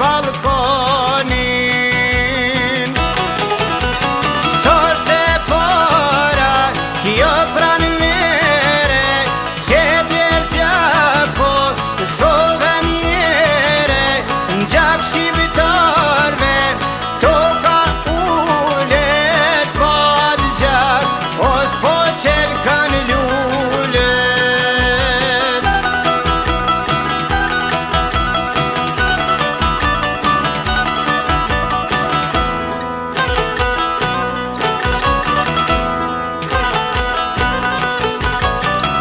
balkonin. S'është e para kjo pranvere, që djerë gjako sove mjere, në gjak shqiptarve toka ullet, po atë gjak os po qelë kanë lullet.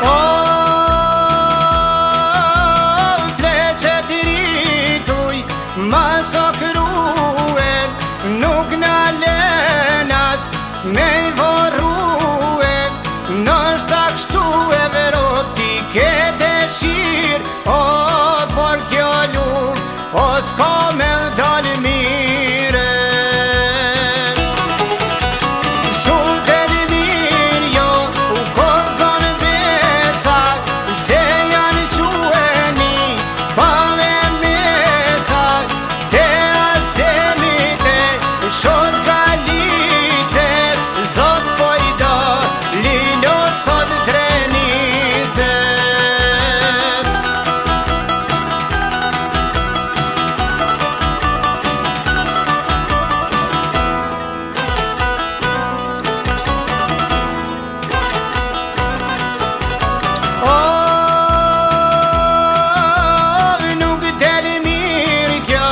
O, pleqet rituj ma sokruen, nuk na lenas me i vorruen, nështë kështu e verop ti ke dëshir, o, por kjo lum, o s'ka me dalë mire. Sultet mirë jo, u kodhon besat, se janë queni, pa me mesat, te asemite, shod galicet, zot po i do, lilo sot trenicet. O, nuk del mirë kjo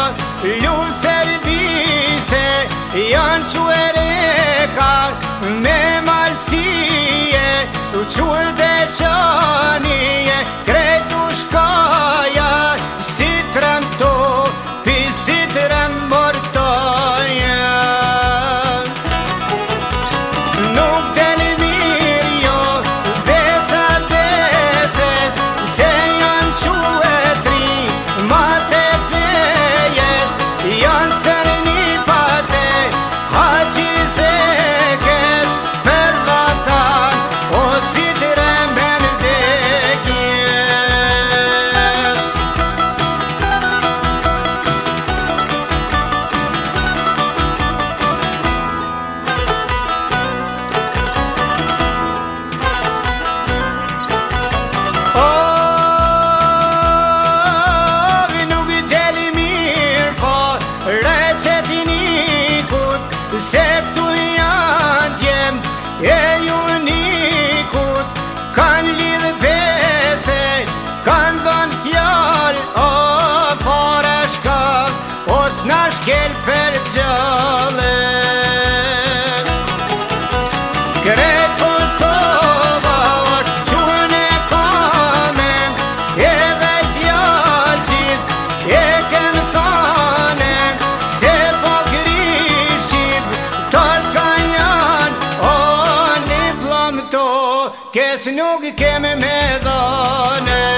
lullë servise, janë quereka me malsie, u quë dhe qanije, kretu shkaja, si tremto, pi si tremortoja. Nuk del mirë jo, besa beses, se janë quetri, ma te pejes, janë stërni pate, haqi zekes, për vatan, o si tremen vdekjes. O, nuk del mirë fort recetinikut, se këtu janë djem e junikut, kanë lidhë pese, kanë dhënë fjallë, o fare shkak, o s'na shkel për gjallë. Kret Kosova është quen e kamen, edhe fjallë qit e kënë thanen, se po krishqip tërë kanë janë, o një plam to, kes nuk keme me dhane.